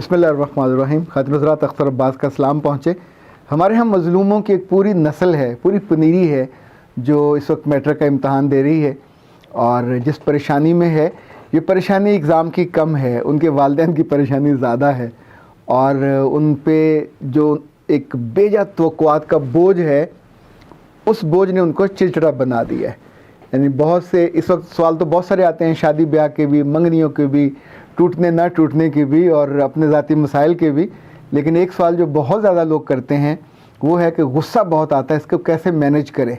بسم اللہ الرحمن الرحیم. خاتون حضرات، اختر عباس کا سلام پہنچے. ہمارے ہم مظلوموں کی ایک پوری نسل ہے، پوری پنیری ہے جو اس وقت میٹرک کا امتحان دے رہی ہے اور جس پریشانی میں ہے. یہ پریشانی اگزام کی کم ہے، ان کے والدین کی پریشانی زیادہ ہے اور ان پہ جو ایک بے جا توقعات کا بوجھ ہے، اس بوجھ نے ان کو چڑچڑا بنا دیا ہے. یعنی بہت سے اس وقت سوال تو بہت سارے آتے ہیں، شادی بیاہ کے بھی، منگنیوں کے بھی، ٹوٹنے نہ ٹوٹنے کے بھی اور اپنے ذاتی مسائل کے بھی. لیکن ایک سوال جو بہت زیادہ لوگ کرتے ہیں وہ ہے کہ غصہ بہت آتا ہے، اس کو کیسے مینیج کریں.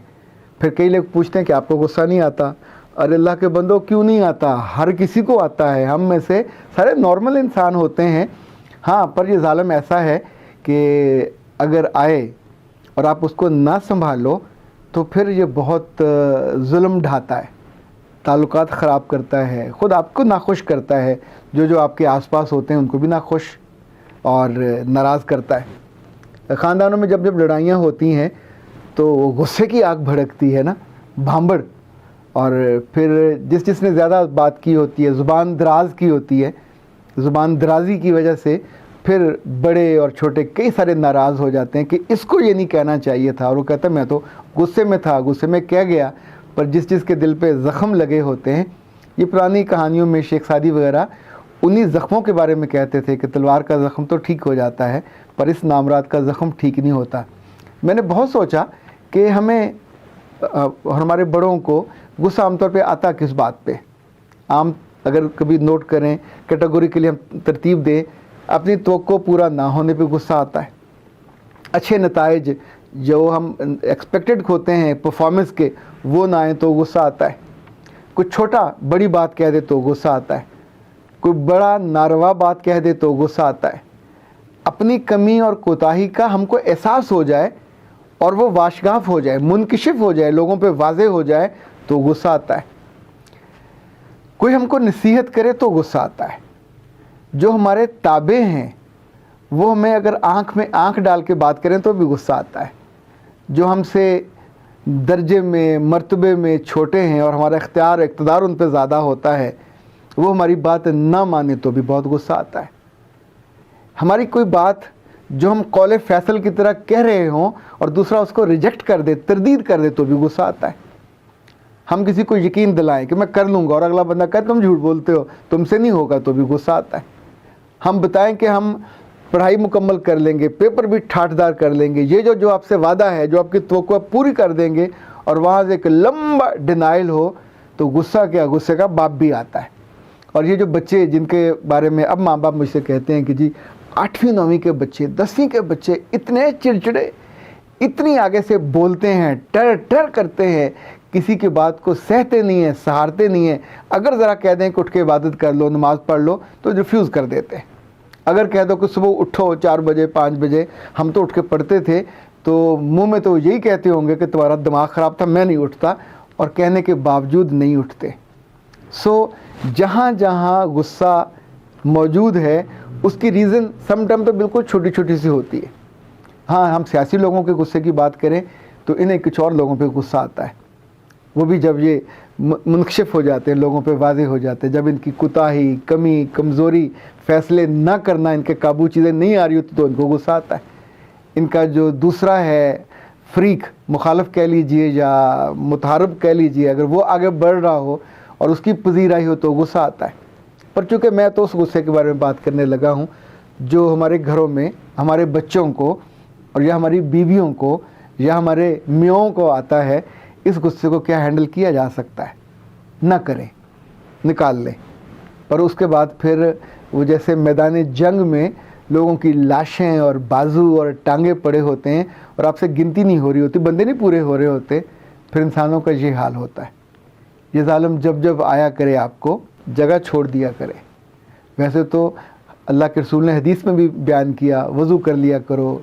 پھر کئی لوگ پوچھتے ہیں کہ آپ کو غصہ نہیں آتا. ارے اللہ کے بندو، کیوں نہیں آتا؟ ہر کسی کو آتا ہے. ہم میں سے سارے نارمل انسان ہوتے ہیں. ہاں، پر یہ ظالم ایسا ہے کہ اگر آئے اور آپ اس کو نہ سنبھالو تو پھر یہ بہت ظلم ڈھاتا ہے، تعلقات خراب کرتا ہے، خود آپ کو ناخوش کرتا ہے، جو آپ کے آس پاس ہوتے ہیں ان کو بھی ناخوش اور ناراض کرتا ہے. خاندانوں میں جب لڑائیاں ہوتی ہیں تو غصے کی آگ بھڑکتی ہے نا، بھانبڑ. اور پھر جس نے زیادہ بات کی ہوتی ہے، زبان دراز کی ہوتی ہے، زبان درازی کی وجہ سے پھر بڑے اور چھوٹے کئی سارے ناراض ہو جاتے ہیں کہ اس کو یہ نہیں کہنا چاہیے تھا. اور وہ کہتا ہے میں تو غصے میں تھا، غصے میں کہہ گیا. پر جس کے دل پہ زخم لگے ہوتے ہیں، یہ پرانی کہانیوں میں شیخ سعدی وغیرہ انہی زخموں کے بارے میں کہتے تھے کہ تلوار کا زخم تو ٹھیک ہو جاتا ہے پر اس نامراد کا زخم ٹھیک نہیں ہوتا. میں نے بہت سوچا کہ ہمیں اور ہمارے بڑوں کو غصہ عام طور پہ آتا کس بات پہ. عام اگر کبھی نوٹ کریں، کیٹیگوری کے لیے ہم ترتیب دیں، اپنی توقع پورا نہ ہونے پہ غصہ آتا ہے. اچھے نتائج جو ہم ایکسپیکٹڈ ہوتے ہیں پرفارمنس کے وہ نہ آئیں تو غصہ آتا ہے. کوئی چھوٹا بڑی بات کہہ دے تو غصہ آتا ہے. کوئی بڑا ناروا بات کہہ دے تو غصہ آتا ہے. اپنی کمی اور کوتاہی کا ہم کو احساس ہو جائے اور وہ واشگاف ہو جائے، منکشف ہو جائے، لوگوں پہ واضح ہو جائے تو غصہ آتا ہے. کوئی ہم کو نصیحت کرے تو غصہ آتا ہے. جو ہمارے تابع ہیں وہ ہمیں اگر آنکھ میں آنکھ ڈال کے بات کریں تو بھی غصہ آتا ہے. جو ہم سے درجے میں مرتبے میں چھوٹے ہیں اور ہمارا اقتدار ان پہ زیادہ ہوتا ہے، وہ ہماری بات نہ مانے تو بھی بہت غصہ آتا ہے. ہماری کوئی بات جو ہم قول فیصل کی طرح کہہ رہے ہوں اور دوسرا اس کو ریجیکٹ کر دے، تردید کر دے تو بھی غصہ آتا ہے. ہم کسی کو یقین دلائیں کہ میں کر لوں گا اور اگلا بندہ کہے تم جھوٹ بولتے ہو، تم سے نہیں ہوگا تو بھی غصہ آتا ہے. ہم بتائیں کہ ہم پڑھائی مکمل کر لیں گے، پیپر بھی ٹھاٹدار کر لیں گے، یہ جو آپ سے وعدہ ہے، جو آپ کی توقع پوری کر دیں گے، اور وہاں سے ایک لمبا ڈینائل ہو تو غصہ کیا، غصے کا باپ بھی آتا ہے. اور یہ جو بچے جن کے بارے میں اب ماں باپ مجھ سے کہتے ہیں کہ جی 8ویں 9ویں کے بچے، 10ویں کے بچے اتنے چڑچڑے، اتنی آگے سے بولتے ہیں، ٹر کرتے ہیں، کسی کی بات کو سہتے نہیں ہیں، سہارتے نہیں ہیں. اگر ذرا کہہ دیں کہ اٹھ کے عبادت کر لو، نماز پڑھ لو تو ریفیوز کر دیتے ہیں. اگر کہہ دو کہ صبح اٹھو 4 بجے 5 بجے، ہم تو اٹھ کے پڑھتے تھے، تو منہ میں تو یہی کہتے ہوں گے کہ تمہارا دماغ خراب تھا، میں نہیں اٹھتا، اور کہنے کے باوجود نہیں اٹھتے. جہاں جہاں غصہ موجود ہے اس کی ریزن سم ٹائم تو بالکل چھوٹی چھوٹی سی ہوتی ہے. ہاں، ہم سیاسی لوگوں کے غصے کی بات کریں تو انہیں کچھ اور لوگوں پہ غصہ آتا ہے. وہ بھی جب یہ منکشف ہو جاتے ہیں، لوگوں پہ واضح ہو جاتے ہیں، جب ان کی کوتاہی، کمی، کمزوری، فیصلے نہ کرنا، ان کے قابو چیزیں نہیں آ رہی ہوتی تو ان کو غصہ آتا ہے. ان کا جو دوسرا ہے فریق، مخالف کہہ لیجئے یا متحارب کہہ لیجئے، اگر وہ آگے بڑھ رہا ہو اور اس کی پذیرائی ہو تو غصہ آتا ہے. پر چونکہ میں تو اس غصے کے بارے میں بات کرنے لگا ہوں جو ہمارے گھروں میں ہمارے بچوں کو اور یا ہماری بیویوں کو یا ہمارے میاں کو آتا ہے، اس غصے کو کیا ہینڈل کیا جا سکتا ہے. نہ کریں، نکال لیں. پر اس کے بعد پھر وہ جیسے میدان جنگ میں لوگوں کی لاشیں اور بازو اور ٹانگیں پڑے ہوتے ہیں اور آپ سے گنتی نہیں ہو رہی ہوتی، بندے نہیں پورے ہو رہے ہوتے، پھر انسانوں کا یہ حال ہوتا ہے. یہ ظالم جب آیا کرے آپ کو جگہ چھوڑ دیا کرے. ویسے تو اللہ کے رسول نے حدیث میں بھی بیان کیا، وضو کر لیا کرو،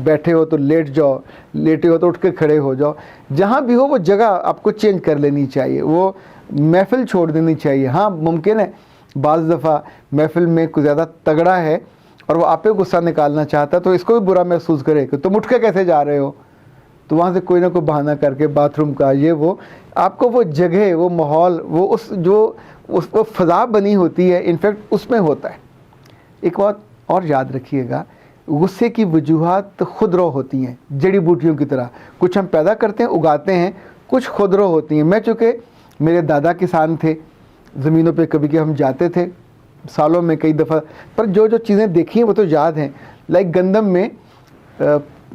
بیٹھے ہو تو لیٹ جاؤ، لیٹے ہو تو اٹھ کے کھڑے ہو جاؤ. جہاں بھی ہو وہ جگہ آپ کو چینج کر لینی چاہیے، وہ محفل چھوڑ دینی چاہیے. ہاں ممکن ہے بعض دفعہ محفل میں کوئی زیادہ تگڑا ہے اور وہ آپ پہ غصہ نکالنا چاہتا ہے تو اس کو بھی برا محسوس کرے کہ تم اٹھ کے کیسے جا رہے ہو، تو وہاں سے کوئی نہ کوئی بہانہ کر کے باتھ روم کا یہ وہ آپ کو وہ جگہ، وہ ماحول، وہ فضا بنی ہوتی ہے، انفیکٹ اس میں ہوتا ہے. ایک بات और याद रखिएगा, गुस्से की वजूहात खुदरो होती हैं, जड़ी बूटियों की तरह। कुछ हम पैदा करते हैं, उगाते हैं, कुछ खुदरो होती हैं। मैं चूँकि मेरे दादा किसान थे, ज़मीनों पे कभी कभी हम जाते थे सालों में कई दफ़ा, पर जो जो चीज़ें देखी हैं वो तो याद हैं। लाइक गंदम में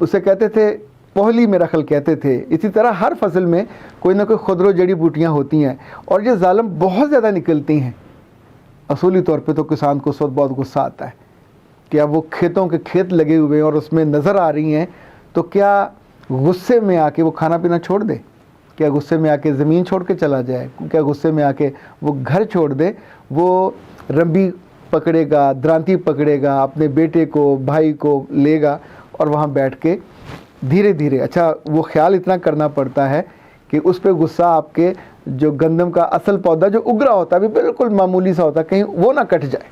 उसे कहते थे पोहली, मेरा ख्याल कहते थे। इसी तरह हर फसल में कोई ना कोई खुदरो जड़ी बूटियाँ होती हैं, और ये ज़ालिम बहुत ज़्यादा निकलती हैं। असूली तौर पे तो किसान को उस वक्त बहुत गुस्सा आता है कि अब वो खेतों के खेत लगे हुए हैं और उसमें नज़र आ रही हैं, तो क्या गुस्से में आके वो खाना पीना छोड़ दे? क्या गुस्से में आके ज़मीन छोड़ के चला जाए? क्या गुस्से में आके वो घर छोड़ दे? वो रंबी पकड़ेगा, द्रांति पकड़ेगा, अपने बेटे को, भाई को लेगा और वहाँ बैठ के धीरे धीरे, अच्छा वो ख्याल इतना करना पड़ता है कि उस पर गुस्सा आपके जो गंदम का असल पौधा जो उग रहा होता है, अभी बिल्कुल मामूली सा होता है, कहीं वो ना कट जाए।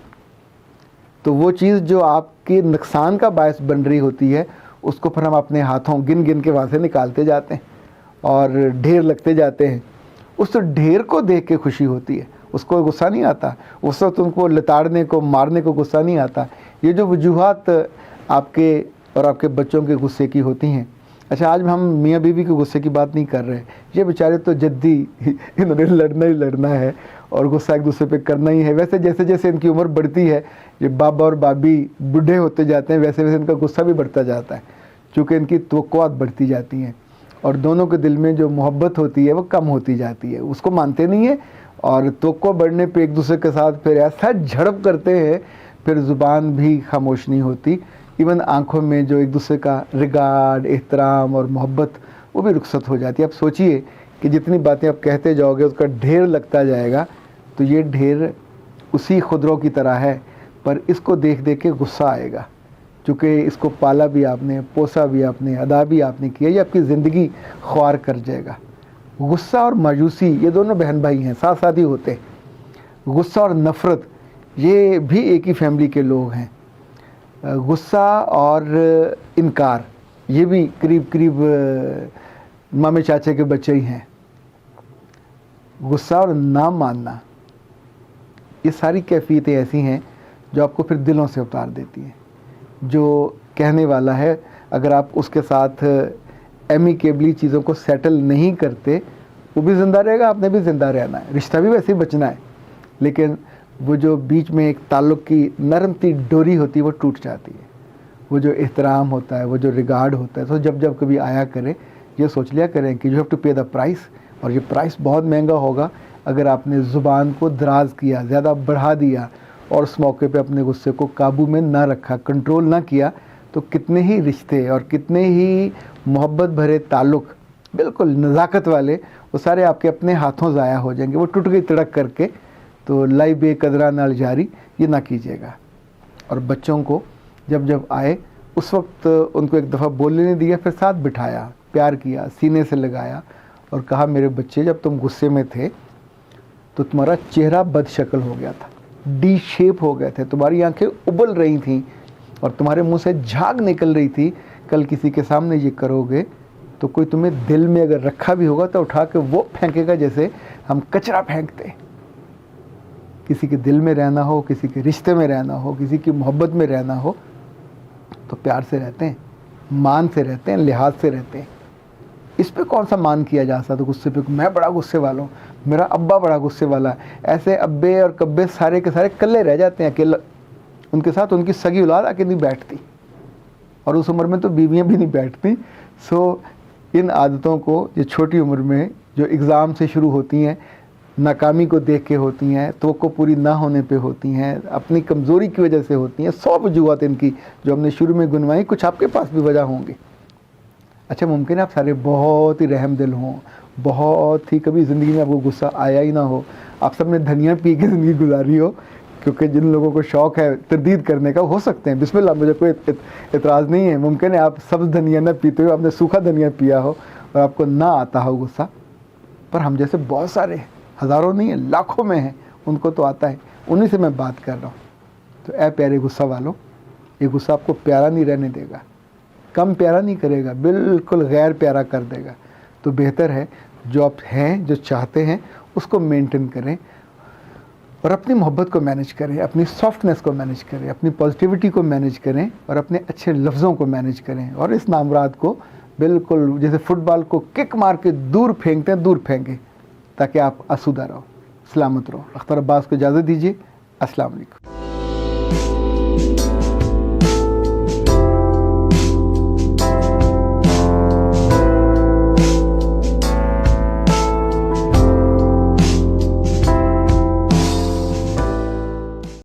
तो वो चीज़ जो आपके नुकसान का बायस बन रही होती है, उसको फिर हम अपने हाथों गिन गिन के वहाँ से निकालते जाते हैं और ढेर लगते जाते हैं। उस ढेर को देख के खुशी होती है, उसको गुस्सा नहीं आता। उस वक्त उनको लताड़ने को, मारने को गुस्सा नहीं आता। ये जो वजूहात आपके और आपके बच्चों के गुस्से की होती हैं। अच्छा, आज हम मियाँ बीवी के गुस्से की बात नहीं कर रहे। ये बेचारे तो जद्दी, इन्होंने लड़ना ही लड़ना है और गुस्सा एक दूसरे पे करना ही है। वैसे जैसे जैसे इनकी उम्र बढ़ती है, ये बाबा और बाबी बूढ़े होते जाते हैं, वैसे वैसे इनका गुस्सा भी बढ़ता जाता है, चूँकि इनकी तवक्कुआत बढ़ती जाती हैं और दोनों के दिल में जो मोहब्बत होती है वो कम होती जाती है। उसको मानते नहीं है और तवक्कुआ बढ़ने पे एक दूसरे के साथ फिर ऐसा झड़प करते हैं, फिर ज़ुबान भी खामोश नहीं होती। इवन आंखों में जो एक दूसरे का रिगार्ड, एहतराम और मोहब्बत, वो भी रुखसत हो जाती है। आप सोचिए कि जितनी बातें आप कहते जाओगे उसका ढेर लगता जाएगा। तो ये ढेर उसी खुदरों की तरह है, पर इसको देख देख के गुस्सा आएगा, चूँकि इसको पाला भी आपने, पोसा भी आपने, अदा भी आपने किया, ये आपकी ज़िंदगी ख्वार कर जाएगा। गुस्सा और मायूसी ये दोनों बहन भाई हैं, साथ साथ ही होते हैं। गुस्सा और नफ़रत ये भी एक ही फैमिली के लोग हैं। गुस्सा और इनकार ये भी करीब करीब मामे चाचे के बच्चे ही हैं। गुस्सा और ना मानना, ये सारी कैफियतें ऐसी हैं जो आपको फिर दिलों से उतार देती हैं। जो कहने वाला है, अगर आप उसके साथ एमिकेबली चीज़ों को सेटल नहीं करते, वो भी ज़िंदा रहेगा, आपने भी ज़िंदा रहना है, रिश्ता भी वैसे ही बचना है। लेकिन वो जो बीच में एक ताल्लुक़ की नरम सी डोरी होती है वो टूट जाती है। वो जो एहतराम होता है, वो जो रिगार्ड होता है, तो जब जब कभी आया करें, ये सोच लिया करें कि यू हैव टू पे द प्राइस, और ये प्राइस बहुत महंगा होगा अगर आपने ज़ुबान को दराज किया, ज़्यादा बढ़ा दिया और उस मौके पे अपने गुस्से को काबू में ना रखा, कंट्रोल ना किया, तो कितने ही रिश्ते और कितने ही मोहब्बत भरे ताल्लुक़ बिल्कुल नज़ाकत वाले, वो सारे आपके अपने हाथों ज़ाया हो जाएंगे। वो टूट गई तड़क करके। तो लाई बेकदरा नाल जारी, ये ना कीजिएगा। और बच्चों को जब जब आए उस वक्त उनको एक दफ़ा बोलने नहीं दिया, फिर साथ बिठाया, प्यार किया, सीने से लगाया और कहा, मेरे बच्चे जब तुम गुस्से में थे तो तुम्हारा चेहरा बदशक्ल हो गया था, डी शेप हो गए थे, तुम्हारी आंखें उबल रही थीं और तुम्हारे मुंह से झाग निकल रही थी। कल किसी के सामने ये करोगे तो कोई तुम्हें दिल में अगर रखा भी होगा तो उठा के वो फेंकेगा जैसे हम कचरा फेंकते। किसी के दिल में रहना हो, किसी के रिश्ते में रहना हो, किसी की मोहब्बत में रहना हो, तो प्यार से रहते हैं, मान से रहते हैं, लिहाज से रहते हैं। इस पे कौन सा मान किया जा सकता? तो गुस्से पे, मैं बड़ा गुस्से वाला हूँ, मेरा अब्बा बड़ा गुस्से वाला है। ऐसे अब्बे और कब्बे सारे के सारे कल्ले रह जाते हैं, अकेला। उनके साथ उनकी सगी औलाद आके नहीं बैठती, और उस उम्र में तो बीवियाँ भी नहीं बैठती। सो इन आदतों को ये छोटी उम्र में जो एग्ज़ाम से शुरू होती हैं, नाकामी को देख के होती हैं, तो को पूरी ना होने पे होती हैं, अपनी कमज़ोरी की वजह से होती हैं, 100 वजूहात इनकी जो हमने शुरू में गुनवाई, कुछ आपके पास भी वजह होंगी। अच्छा, मुमकिन है आप सारे बहुत ही रहम दिल हों, बहुत ही कभी ज़िंदगी में आपको गुस्सा आया ही ना हो, आप सब ने धनिया पी के ज़िंदगी गुजारी हो, क्योंकि जिन लोगों को शौक़ है तरदीद करने का हो सकते हैं, बिस्मिल्लाह, मुझे कोई एतराज़ नहीं है। मुमकिन है आप सब्ज़ धनिया ना पीते हो, आपने सूखा धनिया पिया हो और आपको ना आता हो गुस्सा। पर हम जैसे बहुत सारे हैं, हज़ारों नहीं है, लाखों में हैं, उनको तो आता है। उन्हीं से मैं बात कर रहा हूँ। तो ऐ प्यारे गुस्सा वालों, ये गुस्सा आपको प्यारा नहीं रहने देगा, कम प्यारा नहीं करेगा, बिल्कुल गैर प्यारा कर देगा। तो बेहतर है जो आप हैं, जो चाहते हैं, उसको मेंटेन करें। اور اپنی محبت کو مینیج کریں, اپنی سافٹنس کو مینیج کریں, اپنی پازیٹیوٹی کو مینیج کریں اور اپنے اچھے لفظوں کو مینیج کریں, اور اس نامراد کو بالکل جیسے فٹ بال کو کک مار کے دور پھینکتے ہیں, دور پھینکیں تاکہ آپ آسودہ رہو, سلامت رہو. اختر عباس کو اجازت دیجیے. السلام علیکم.